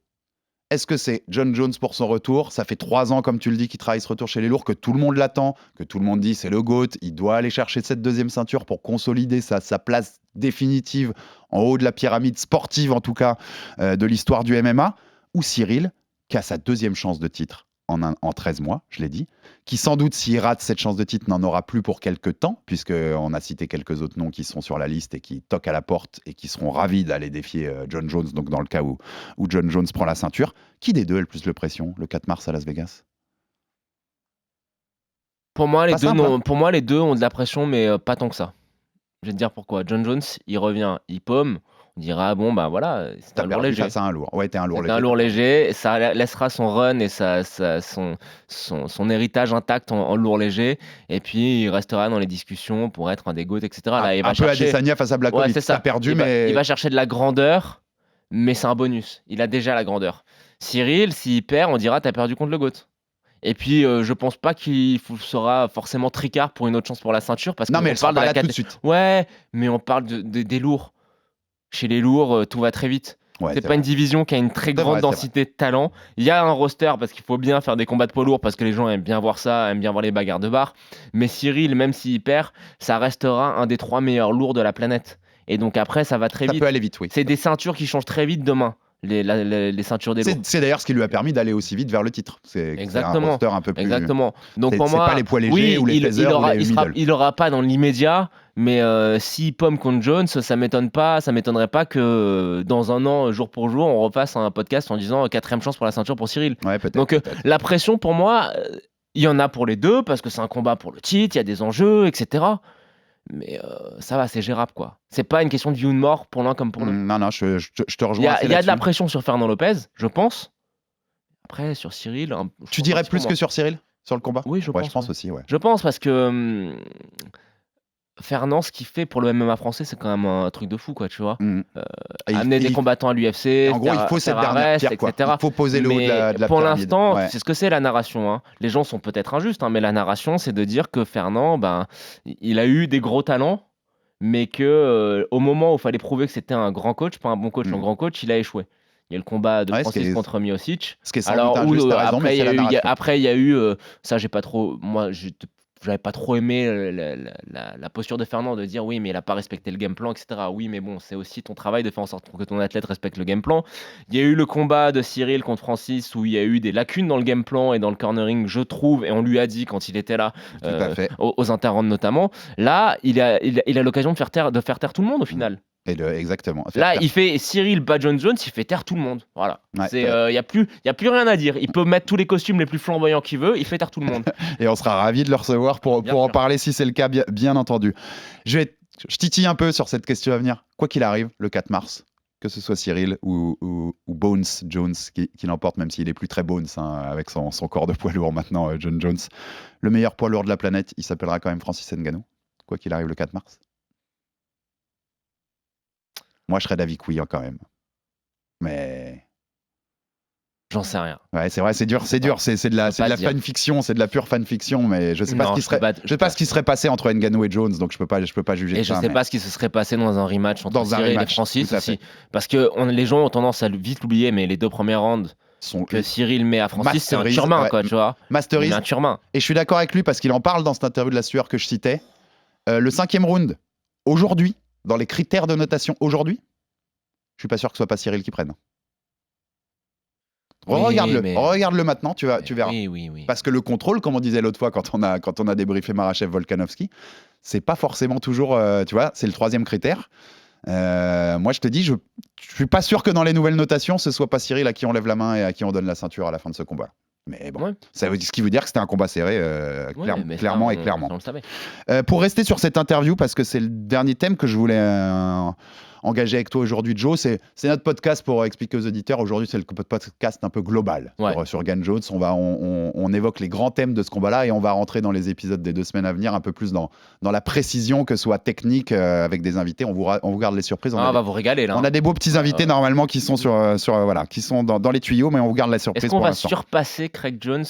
Est-ce que c'est John Jones pour son retour? Ça fait 3 ans, comme tu le dis, qu'il travaille ce retour chez les lourds, que tout le monde l'attend, que tout le monde dit c'est le GOAT, il doit aller chercher cette 2e ceinture pour consolider sa place définitive en haut de la pyramide sportive, en tout cas, de l'histoire du MMA, ou Cyril, qui a sa 2e chance de titre en 13 mois, je l'ai dit, qui sans doute, s'il rate cette chance de titre, n'en aura plus pour quelques temps, puisqu'on a cité quelques autres noms qui sont sur la liste et qui toquent à la porte et qui seront ravis d'aller défier John Jones, donc dans le cas où John Jones prend la ceinture. Qui des deux a le plus de pression, le 4 mars à Las Vegas? Pour moi, les deux ont de la pression, mais pas tant que ça. Je vais te dire pourquoi. John Jones, il revient, il paume. On dira, bon, bah voilà, c'est un lourd léger. C'est un lourd. Ouais, t'es un lourd léger. C'est un lourd léger. Ça laissera son run et son héritage intact en lourd léger. Et puis, il restera dans les discussions pour être un des GOAT, etc. Là, il va chercher... Adesanya face à Blachowicz. Ouais, ça. Perdu, mais... Il va chercher de la grandeur, mais c'est un bonus. Il a déjà la grandeur. Cyril, s'il perd, on dira, t'as perdu contre le GOAT. Et puis, je pense pas qu'il sera forcément tricard pour une autre chance pour la ceinture. Parce non, mais on parle de la tout de suite. Ouais, mais on parle des lourds. Chez les lourds, tout va très vite. Ouais, c'est pas une division qui a une très grande densité de talent. Il y a un roster parce qu'il faut bien faire des combats de poids lourds parce que les gens aiment bien voir ça, aiment bien voir les bagarres de bar. Mais Cyril, même s'il perd, ça restera un des 3 meilleurs lourds de la planète. Et donc après, ça va très vite. Ça peut aller vite, oui. C'est des ceintures qui changent très vite demain. Les ceintures des lourds. C'est d'ailleurs ce qui lui a permis d'aller aussi vite vers le titre. Exactement. C'est un roster un peu plus... Exactement. Donc pour moi, c'est pas les poids légers ou les peseurs ou les middle. Il aura pas dans l'immédiat, mais si pomme contre Jones, ça m'étonnerait pas que dans un an, jour pour jour, on refasse un podcast en disant 4e chance pour la ceinture pour Cyril. Ouais, peut-être. Donc la pression pour moi, il y en a pour les deux parce que c'est un combat pour le titre, il y a des enjeux, etc. Mais ça va, c'est gérable, quoi. C'est pas une question de vie ou de mort pour l'un comme pour l'autre. Non, je te rejoins. Il y a de la pression sur Fernand Lopez, je pense. Après, sur Cyril... Tu dirais plus que sur Cyril? Sur le combat? Oui, je pense. Je pense aussi, ouais. Je pense parce que... Fernand, ce qu'il fait pour le MMA français, c'est quand même un truc de fou, quoi, tu vois. Amener des combattants à l'UFC, en gros, il faut cette dernière pierre, etc. Il faut poser le haut de la pour pyramide. l'instant, c'est ce que c'est la narration. Hein. Les gens sont peut-être injustes, hein, mais la narration, c'est de dire que Fernand, il a eu des gros talents, mais que au moment où il fallait prouver que c'était un grand coach, pas un bon coach, un grand coach, il a échoué. Il y a le combat de Francis contre Miocic. Ce qui est sans doute injuste, t'as raison, mais c'est la narration. Après, il y a eu... ça, j'ai pas trop... Moi, j'avais pas trop aimé la posture de Fernand de dire oui mais il a pas respecté le game plan, etc. Oui mais bon, c'est aussi ton travail de faire en sorte que ton athlète respecte le game plan. Il y a eu le combat de Cyril contre Francis où il y a eu des lacunes dans le game plan et dans le cornering, je trouve, et on lui a dit quand il était là aux interrounds notamment. Là il a l'occasion de faire taire tout le monde au final. Exactement. Là, il fait Cyril bat John Jones, il fait taire tout le monde. Voilà. Il y a plus rien à dire. Il peut mettre tous les costumes les plus flamboyants qu'il veut, il fait taire tout le monde. Et on sera ravis de le recevoir pour en parler si c'est le cas, bien entendu. Je titille un peu sur cette question à venir. Quoi qu'il arrive, le 4 mars, que ce soit Cyril ou Bones Jones qui l'emporte, même s'il est plus très Bones avec son corps de poids lourd maintenant, John Jones. Le meilleur poids lourd de la planète, il s'appellera quand même Francis Ngannou. Quoi qu'il arrive, le 4 mars. Moi, je serais d'avis que oui, quand même. Mais... J'en sais rien. Ouais, c'est vrai, c'est dur. C'est de la fanfiction, c'est de la pure fanfiction, mais je sais pas ce qui serait passé entre Ngannou et Jones, donc je peux pas juger. Et je sais pas ce qui se serait passé dans un rematch entre Cyril et Francis aussi, parce que les gens ont tendance à vite l'oublier, mais les 2 premiers rounds que Cyril met à Francis, c'est un turbain, quoi, tu vois. Masterise. Un turbain. Et je suis d'accord avec lui parce qu'il en parle dans cette interview de la sueur que je citais. Le 5e round. aujourd'hui, dans les critères de notation aujourd'hui, je suis pas sûr que ce soit pas Cyril qui prenne. Regarde-le maintenant, tu verras. Oui. Parce que le contrôle, comme on disait l'autre fois quand on a débriefé Marachev Volkanovski, c'est pas forcément toujours, tu vois, c'est le 3e critère. Moi, je te dis, je suis pas sûr que dans les nouvelles notations, ce soit pas Cyril à qui on lève la main et à qui on donne la ceinture à la fin de ce combat. Mais bon, ce qui veut dire que c'était un combat serré, clairement. On le savait. Pour rester sur cette interview, parce que c'est le dernier thème que je voulais engagé avec toi aujourd'hui, Joe. C'est notre podcast pour expliquer aux auditeurs. Aujourd'hui, c'est le podcast un peu global sur Gane Jones. On évoque les grands thèmes de ce combat-là et on va rentrer dans les épisodes des 2 semaines à venir un peu plus dans la précision, que ce soit technique, avec des invités. On vous garde les surprises. On va vous régaler là. On a des beaux petits invités normalement qui sont qui sont dans les tuyaux, mais on vous garde la surprise. Est-ce qu'on va surpasser Craig Jones?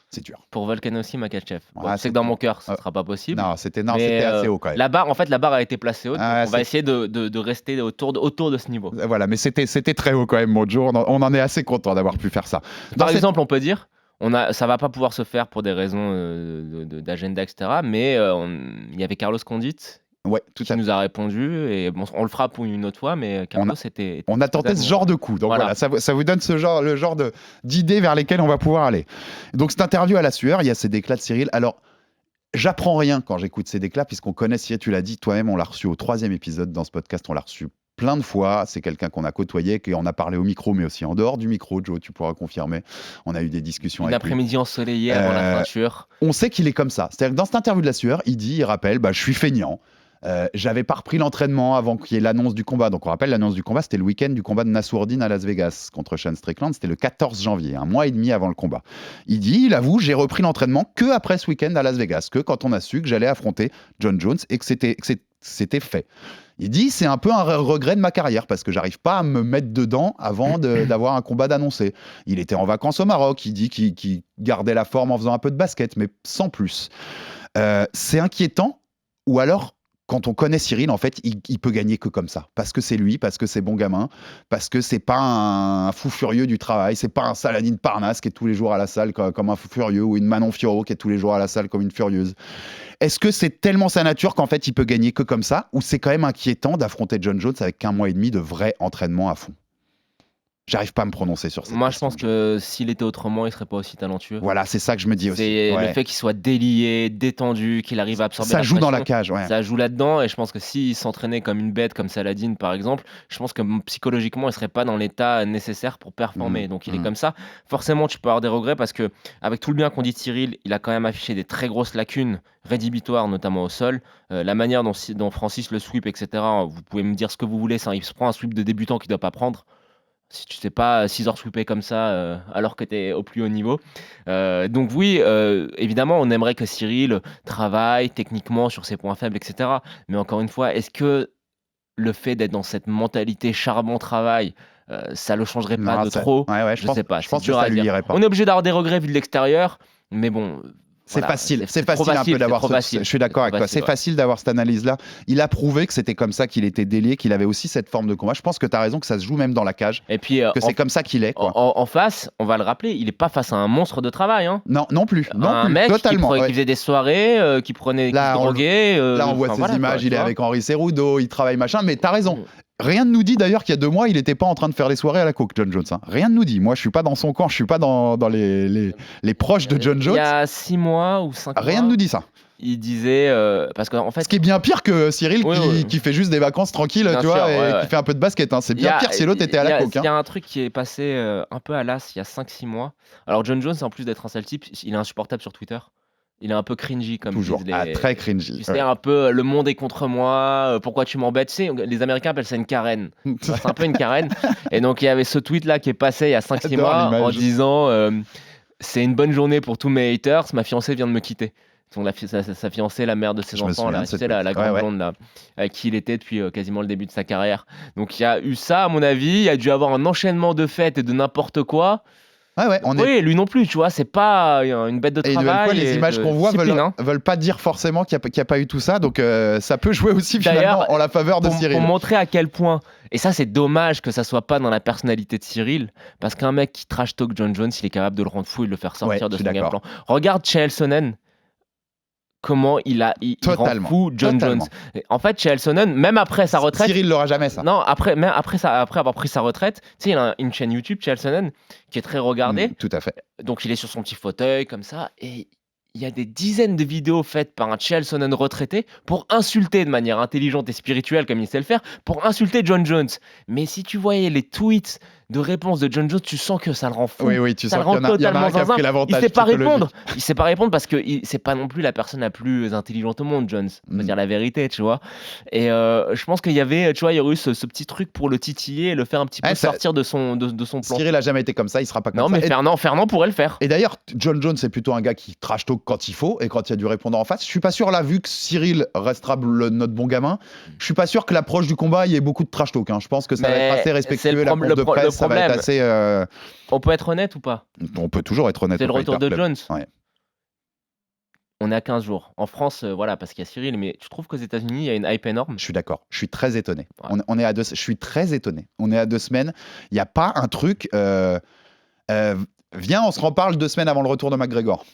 C'est dur. Pour Volkanovski, Makhachev. C'est que dans mon cœur, ça ne sera pas possible. Non, c'était assez haut quand même. La barre a été placée haute. On va essayer de rester autour de ce niveau. Voilà, mais c'était très haut quand même, mon Joe. On en est assez content d'avoir pu faire ça. Par exemple, on peut dire, ça va pas pouvoir se faire pour des raisons d'agenda, etc. Mais il y avait Carlos Condit. Qui nous a répondu, et bon, on le fera pour une autre fois, mais Carlos c'était. On a tenté ce genre de coup, donc voilà, ça vous donne le genre d'idées vers lesquelles on va pouvoir aller. Donc cette interview à la sueur, il y a ces déclats de Cyril. Alors, j'apprends rien quand j'écoute ces déclats, puisqu'on connaît Cyril, tu l'as dit toi-même, on l'a reçu au 3e épisode dans ce podcast, on l'a reçu plein de fois, c'est quelqu'un qu'on a côtoyé, qu'on a parlé au micro, mais aussi en dehors du micro, Joe, tu pourras confirmer. On a eu des discussions avec lui. L'après-midi ensoleillé avant la ceinture. On sait qu'il est comme ça. C'est-à-dire que dans cette interview de la sueur, il rappelle, je suis feignant. J'avais pas repris l'entraînement avant qu'il y ait l'annonce du combat. Donc on rappelle, l'annonce du combat, c'était le week-end du combat de Nassourdine à Las Vegas contre Sean Strickland. C'était le 14 janvier, un mois et demi avant le combat. Il avoue, j'ai repris l'entraînement que après ce week-end à Las Vegas, que quand on a su que j'allais affronter John Jones et que c'était fait. Il dit, c'est un peu un regret de ma carrière parce que j'arrive pas à me mettre dedans avant d'avoir un combat d'annoncer. Il était en vacances au Maroc, il dit qu'il gardait la forme en faisant un peu de basket, mais sans plus. C'est inquiétant, ou alors quand on connaît Cyril, en fait, il peut gagner que comme ça. Parce que c'est lui, parce que c'est bon gamin, parce que c'est pas un fou furieux du travail, c'est pas un Saladin Parnasse qui est tous les jours à la salle comme un fou furieux, ou une Manon Fiorot qui est tous les jours à la salle comme une furieuse. Est-ce que c'est tellement sa nature qu'en fait, il peut gagner que comme ça, ou c'est quand même inquiétant d'affronter John Jones avec qu'un mois et demi de vrai entraînement à fond? J'arrive pas à me prononcer sur ça. Moi, je pense que s'il était autrement, il serait pas aussi talentueux. Voilà, c'est ça que je me dis aussi. C'est le fait qu'il soit délié, détendu, qu'il arrive à absorber ça joue dans la cage, Ça joue là-dedans, et je pense que s'il s'entraînait comme une bête, comme Saladin par exemple, je pense que psychologiquement, il serait pas dans l'état nécessaire pour performer. Donc il est comme ça. Forcément, tu peux avoir des regrets parce que avec tout le bien qu'on dit de Cyril, il a quand même affiché des très grosses lacunes rédhibitoires, notamment au sol. La manière dont Francis le sweep, etc. Vous pouvez me dire ce que vous voulez, il se prend un sweep de débutant qu'il doit pas prendre. Si tu sais pas 6 heures sweeper comme ça alors que tu es au plus haut niveau. Donc oui, évidemment, on aimerait que Cyril travaille techniquement sur ses points faibles, etc. Mais encore une fois, est-ce que le fait d'être dans cette mentalité charbon-travail, ça le changerait pas trop? Je sais pas. Je pense que ça lui irait pas. On est obligé d'avoir des regrets vu de l'extérieur, mais bon... C'est facile un peu d'avoir je suis d'accord avec toi. C'est facile d'avoir cette analyse-là. Il a prouvé que c'était comme ça qu'il était délié, qu'il avait aussi cette forme de combat. Je pense que tu as raison que ça se joue même dans la cage. Et puis, que c'est comme ça qu'il est. Quoi. En face, on va le rappeler, il est pas face à un monstre de travail. Hein. Non plus. Un mec totalement, qui faisait des soirées, qui prenait, qui se droguait. Là, on voit ces images. Il est avec Henri Cerudo, il travaille machin. Mais t'as raison. Rien ne nous dit d'ailleurs qu'il y a 2 mois, il n'était pas en train de faire des soirées à la coke, John Jones. Hein. Rien ne nous dit. Moi, je suis pas dans son camp, je suis pas dans les proches de John Jones. Il y a 6 mois ou 5 mois. Rien ne nous dit ça. Il disait parce qu'en fait, ce qui est bien pire que Cyril qui fait juste des vacances tranquilles, tu vois, et qui fait un peu de basket. Hein. C'est bien pire si l'autre était à la coke. Il y a un truc qui est passé un peu à l'as il y a 5-6 mois. Alors John Jones, en plus d'être un sale type, il est insupportable sur Twitter. Il est un peu cringy comme toujours très cringy. C'est un peu le monde est contre moi, pourquoi tu m'embêtes? Tu sais, les Américains appellent ça une Karen. C'est un peu une Karen. Et donc il y avait ce tweet là qui est passé il y a 5-6 mois en disant c'est une bonne journée pour tous mes haters, ma fiancée vient de me quitter. Donc sa fiancée, la mère de ses enfants, là, tu sais, la grande blonde là, avec qui il était depuis quasiment le début de sa carrière. Donc il y a eu ça à mon avis, il y a dû avoir un enchaînement de fêtes et de n'importe quoi. Oui, lui non plus, tu vois, c'est pas une bête de travail. Les images qu'on voit veulent pas dire forcément qu'il n'y a pas eu tout ça, donc ça peut jouer aussi finalement en la faveur de Cyril. Pour montrer à quel point, et ça c'est dommage que ça soit pas dans la personnalité de Cyril, parce qu'un mec qui trash talk John Jones, il est capable de le rendre fou et de le faire sortir de son game plan. Regarde Chael Sonnen. comment il rend fou John Jones. En fait, Chael Sonnen, même après sa retraite... Cyril l'aura jamais, ça. Non, après avoir pris sa retraite, tu sais, il a une chaîne YouTube, Chael Sonnen, qui est très regardée. Tout à fait. Donc, il est sur son petit fauteuil, comme ça, et il y a des dizaines de vidéos faites par un Chael Sonnen retraité pour insulter de manière intelligente et spirituelle, comme il sait le faire, pour insulter John Jones. Mais si tu voyais les tweets de réponse de John Jones, tu sens que ça le rend fou. Oui, tu ça sens qu'il y en a un qui a pris l'avantage. Il sait pas répondre parce que c'est pas non plus la personne la plus intelligente au monde, Jones. On va dire la vérité, tu vois. Et je pense qu'il y avait, tu vois, il y aurait eu ce petit truc pour le titiller et le faire un petit peu sortir de son plan. Cyril a jamais été comme ça, il sera pas comme ça. Non, mais Fernand pourrait le faire. Et d'ailleurs, John Jones, c'est plutôt un gars qui trash talk quand il faut et quand il y a du répondant en face. Je suis pas sûr, là, vu que Cyril restera notre bon gamin, je suis pas sûr que l'approche du combat, il y ait beaucoup de trash talk. Je pense que ça va être assez respectueux, la conf de presse, ça va être assez... On peut être honnête ou pas? On peut toujours être honnête. C'est le retour de Jones. Ouais. On est à 15 jours. En France, voilà, parce qu'il y a Cyril, mais tu trouves qu'aux États-Unis, il y a une hype énorme? Je suis d'accord. Je suis très étonné. Ouais. On est à 2. Je suis très étonné. On est à 2 semaines. Il n'y a pas un truc. Viens, on se reparle 2 semaines avant le retour de McGregor.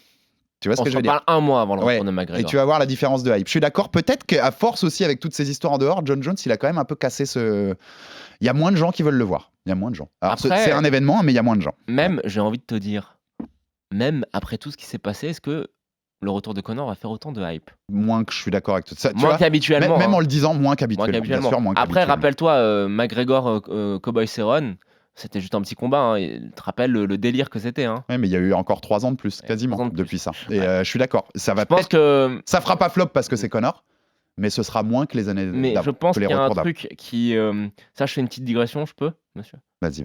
Tu vois ce que je veux dire? On parle 1 mois avant le retour de McGregor. Et tu vas voir la différence de hype. Je suis d'accord. Peut-être qu'à force aussi, avec toutes ces histoires en dehors, John Jones, il a quand même un peu cassé ce. Il y a moins de gens qui veulent le voir. Il y a moins de gens. Alors, après, c'est un événement, mais il y a moins de gens. Même, j'ai envie de te dire, même après tout ce qui s'est passé, est-ce que le retour de Conor va faire autant de hype? Moins que je suis d'accord avec tout ça. Moins qu'habituellement. Même en le disant, moins qu'habituellement. Bien sûr, moins après, rappelle-toi, McGregor, Cowboy Cerrone, c'était juste un petit combat. Tu te rappelles le délire que c'était. Oui, mais il y a eu encore 3 ans de plus, quasiment, depuis ça. Et je suis d'accord. Ça va je pense que ça fera pas flop parce que c'est Conor. Mais ce sera moins que les années d'avant. Mais je pense qu'il y a un truc qui... ça, je fais une petite digression, je peux, monsieur? Vas-y.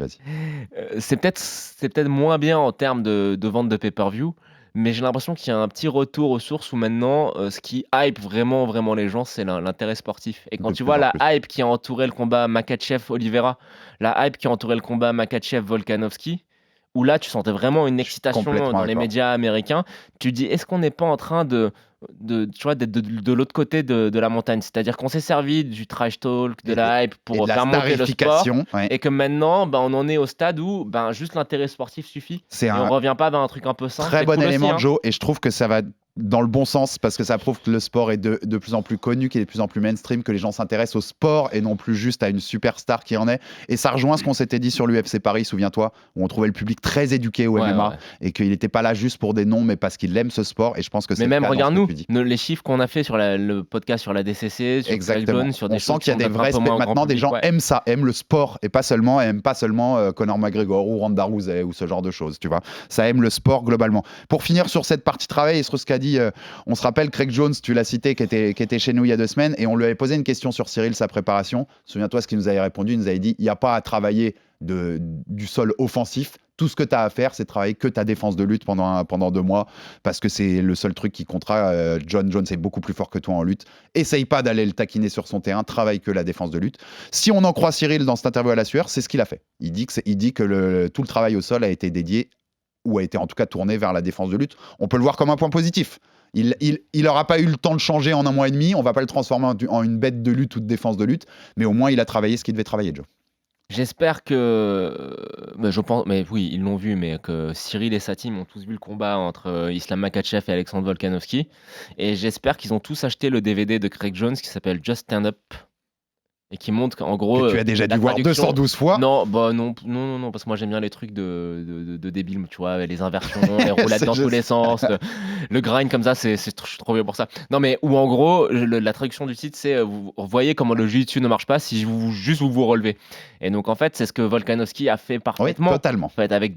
C'est peut-être moins bien en termes de vente de pay-per-view, mais j'ai l'impression qu'il y a un petit retour aux sources où maintenant, ce qui hype vraiment, vraiment les gens, c'est l'intérêt sportif. Et quand tu vois la hype qui a entouré le combat Makhachev-Oliveira, la hype qui a entouré le combat Makhachev-Volkanovski, où là, tu sentais vraiment une excitation dans les médias américains, tu dis, est-ce qu'on n'est pas en train tu vois, d'être de l'autre côté de la montagne? C'est-à-dire qu'on s'est servi du trash talk, de la hype pour faire monter le sport, et que maintenant, on en est au stade où juste l'intérêt sportif suffit. Et on revient pas vers un truc un peu simple. Très bon élément, Joe, et je trouve que ça va dans le bon sens parce que ça prouve que le sport est de plus en plus connu, qu'il est de plus en plus mainstream, que les gens s'intéressent au sport et non plus juste à une superstar qui en est. Et ça rejoint ce qu'on s'était dit sur l'UFC Paris, souviens-toi, où on trouvait le public très éduqué au MMA et qu'il n'était pas là juste pour des noms, mais parce qu'il aime ce sport. Et je pense que c'est. Mais même regarde-nous les chiffres qu'on a fait sur le podcast sur la DCC, sur Craig Jones, sur des on sent qu'il y a des vrais maintenant des gens aiment ça, aiment le sport et pas seulement Conor McGregor ou Ronda Rousey ou ce genre de choses, tu vois. Ça aime le sport globalement. Pour finir sur cette partie travail et sur ce qu'a dit, on se rappelle Craig Jones, tu l'as cité, qui était chez nous il y a 2 semaines, et on lui avait posé une question sur Cyril, sa préparation. Souviens-toi ce qu'il nous avait répondu. Il nous avait dit, il n'y a pas à travailler du sol offensif. Tout ce que tu as à faire, c'est travailler que ta défense de lutte pendant 2 mois, parce que c'est le seul truc qui comptera. John Jones est beaucoup plus fort que toi en lutte. Essaye pas d'aller le taquiner sur son terrain, travaille que la défense de lutte. Si on en croit Cyril dans cette interview à la sueur, c'est ce qu'il a fait. Il dit que tout le travail au sol a été dédié, ou a été en tout cas tourné vers la défense de lutte. On peut le voir comme un point positif. Il n'aura pas eu le temps de changer en 1 mois et demi, on va pas le transformer en une bête de lutte ou de défense de lutte, mais au moins il a travaillé ce qu'il devait travailler, Joe. J'espère que, je pense, mais oui, ils l'ont vu, mais que Cyril et sa team ont tous vu le combat entre Islam Makhachev et Alexandre Volkanovski, et j'espère qu'ils ont tous acheté le DVD de Craig Jones qui s'appelle Just Stand Up, et qui montre qu'en gros... Que tu as déjà dû voir 212 fois. Non, non, parce que moi j'aime bien les trucs de débiles, tu vois, les inversions, les roulades dans tous les sens, le grind comme ça, je suis trop bien pour ça. Non, mais où en gros, la traduction du titre, c'est vous voyez comment le jiu-jitsu ne marche pas si vous vous relevez. Et donc en fait, c'est ce que Volkanovski a fait parfaitement. Oui, totalement. En fait, avec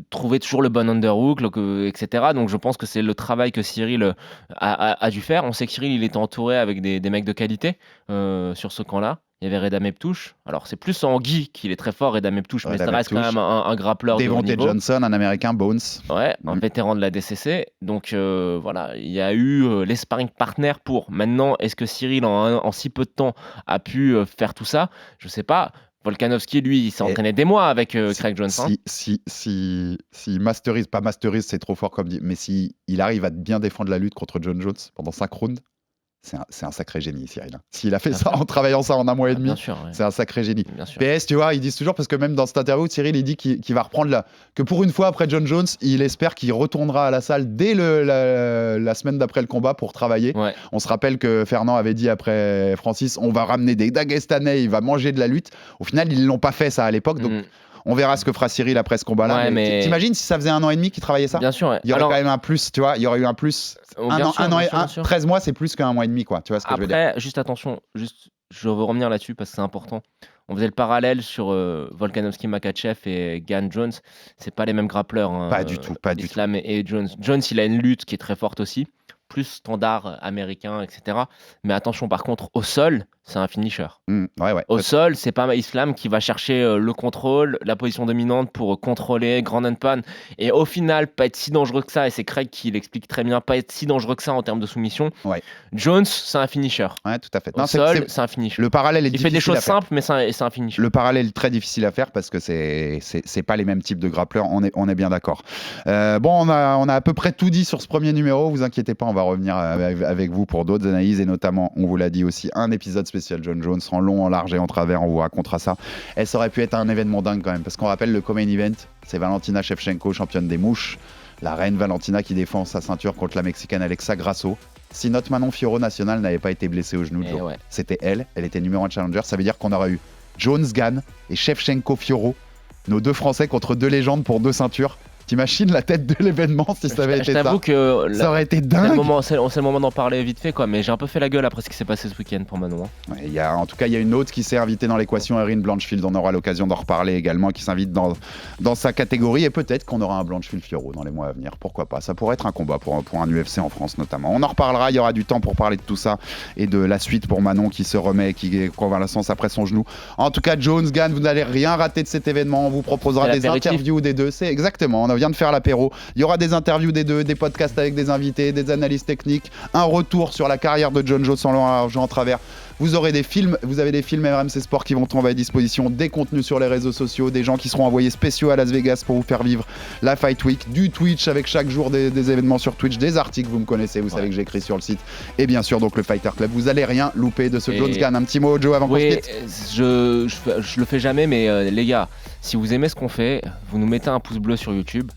trouver toujours le bon underhook, etc. Donc je pense que c'est le travail que Cyril a dû faire. On sait que Cyril, il était entouré avec des mecs de qualité sur ce camp-là. Il y avait Reda Meptouche. Alors, c'est plus en Guy qu'il est très fort, Reda Meptouche, mais ça reste quand même un grappleur de haut niveau. Devontae Johnson, un américain, Bones. Ouais, un vétéran de la DCC. Donc, voilà, il y a eu les sparring partners pour. Maintenant, est-ce que Cyril, en si peu de temps, a pu faire tout ça? Je sais pas. Volkanovski, lui, il s'est entraîné des mois avec Craig Jones. Si masterise, pas masterise, c'est trop fort comme dit, mais si il arrive à bien défendre la lutte contre John Jones pendant 5 rounds, c'est un sacré génie, Cyril. S'il a fait ça en travaillant ça en un mois et demi, c'est un sacré génie. PS, tu vois, ils disent toujours, parce que même dans cette interview, Cyril, il dit qu'il va reprendre que pour une fois, après John Jones, il espère qu'il retournera à la salle dès la semaine d'après le combat pour travailler. Ouais. On se rappelle que Fernand avait dit après Francis, on va ramener des Dagestanais, il va manger de la lutte. Au final, ils ne l'ont pas fait ça à l'époque, donc on verra ce que fera Cyril après ce combat-là. Ouais, mais t'imagines si ça faisait 1 an et demi qu'il travaillais ça ? Bien sûr. Ouais. Il y aurait quand même un plus, tu vois. Il y aurait eu un plus. 13 mois, c'est plus qu'un mois et demi, quoi. Tu vois ce que je veux dire ? Après, juste attention, je veux revenir là-dessus parce que c'est important. On faisait le parallèle sur Volkanovski, Makhachev et Gane Jones. C'est pas les mêmes grappleurs. Hein, pas du tout. Islam et Jones. Jones, il a une lutte qui est très forte aussi, plus standard américain, etc. Mais attention, par contre, au sol, c'est un finisher. Au sol, c'est pas Islam qui va chercher le contrôle, la position dominante pour contrôler, grand and pan. Et au final, pas être si dangereux que ça, et c'est Craig qui l'explique très bien, pas être si dangereux que ça en termes de soumission. Ouais. Jones, c'est un finisher. Ouais, tout à fait. Au sol, c'est un finisher. Le parallèle est difficile. Il fait des choses simples, mais c'est un finisher. Le parallèle est très difficile à faire parce que c'est pas les mêmes types de grappleurs, on est bien d'accord. Bon, on a à peu près tout dit sur ce premier numéro, vous inquiétez pas, on va revenir avec vous pour d'autres analyses, et notamment, on vous l'a dit aussi, un épisode spécial John Jones, en long, en large et en travers, on vous racontera ça. Et ça aurait pu être un événement dingue quand même, parce qu'on rappelle le co-main event, c'est Valentina Shevchenko, championne des mouches, la reine Valentina qui défend sa ceinture contre la Mexicaine Alexa Grasso. Si notre Manon Fiorot nationale n'avait pas été blessée au genou, c'était elle était numéro 1 challenger, ça veut dire qu'on aurait eu Jones Gane et Shevchenko Fiorot, nos 2 Français contre 2 légendes pour 2 ceintures. T'imagines la tête de l'événement si ça avait été ça ? Je t'avoue que ça aurait été dingue. C'est le moment d'en parler vite fait, quoi. Mais j'ai un peu fait la gueule après ce qui s'est passé ce week-end pour Manon. Ouais, en tout cas, il y a une autre qui s'est invitée dans l'équation, Erin Blanchfield. On aura l'occasion d'en reparler également, qui s'invite dans sa catégorie. Et peut-être qu'on aura un Blanchfield-Fiorot dans les mois à venir. Pourquoi pas ? Ça pourrait être un combat pour un UFC en France notamment. On en reparlera. Il y aura du temps pour parler de tout ça et de la suite pour Manon qui se remet, qui est convalescence après son genou. En tout cas, Jones, Gane, vous n'allez rien rater de cet événement. On vous proposera des interviews des deux. C'est exactement. On vient de faire l'apéro. Il y aura des interviews des deux, des podcasts avec des invités, des analyses techniques, un retour sur la carrière de John Jones en travers. Vous aurez des films, vous avez des films RMC Sport qui vont tomber à disposition, des contenus sur les réseaux sociaux, des gens qui seront envoyés spéciaux à Las Vegas pour vous faire vivre la Fight Week, du Twitch avec chaque jour des événements sur Twitch, des articles, vous me connaissez, vous savez que j'écris sur le site, et bien sûr donc le Fighter Club. Vous allez rien louper de ce Jones Gane. Un petit mot, Joe, avant qu'on se quitte. Je le fais jamais, mais les gars, si vous aimez ce qu'on fait, vous nous mettez un pouce bleu sur YouTube.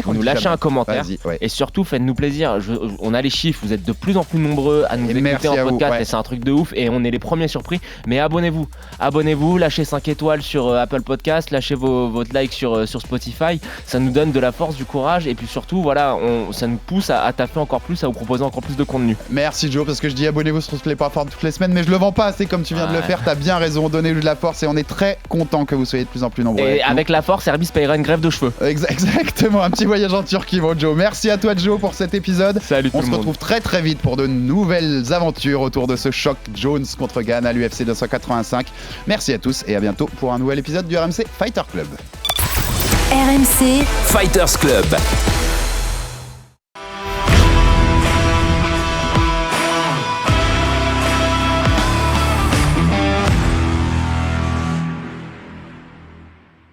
Vous nous lâchez un commentaire et surtout faites-nous plaisir. On a les chiffres, vous êtes de plus en plus nombreux à nous écouter en podcast et c'est un truc de ouf et on est les premiers surpris. Mais abonnez-vous, lâchez 5 étoiles sur Apple Podcast, lâchez votre like sur Spotify. Ça nous donne de la force, du courage et puis surtout voilà, ça nous pousse à taffer encore plus, à vous proposer encore plus de contenu. Merci Joe, parce que je dis abonnez-vous sur les plateformes toutes les semaines, mais je le vends pas assez comme tu viens de le faire. T'as bien raison, donnez-lui de la force et on est très content que vous soyez de plus en plus nombreux. Et avec la force, Herbis payera une greffe de cheveux. Exactement. Petit voyage en Turquie, mon Joe. Merci à toi, Joe, pour cet épisode. Salut tout le monde. On se retrouve très très vite pour de nouvelles aventures autour de ce choc Jones contre Gane à l'UFC 285. Merci à tous et à bientôt pour un nouvel épisode du RMC Fighter Club. RMC Fighters Club.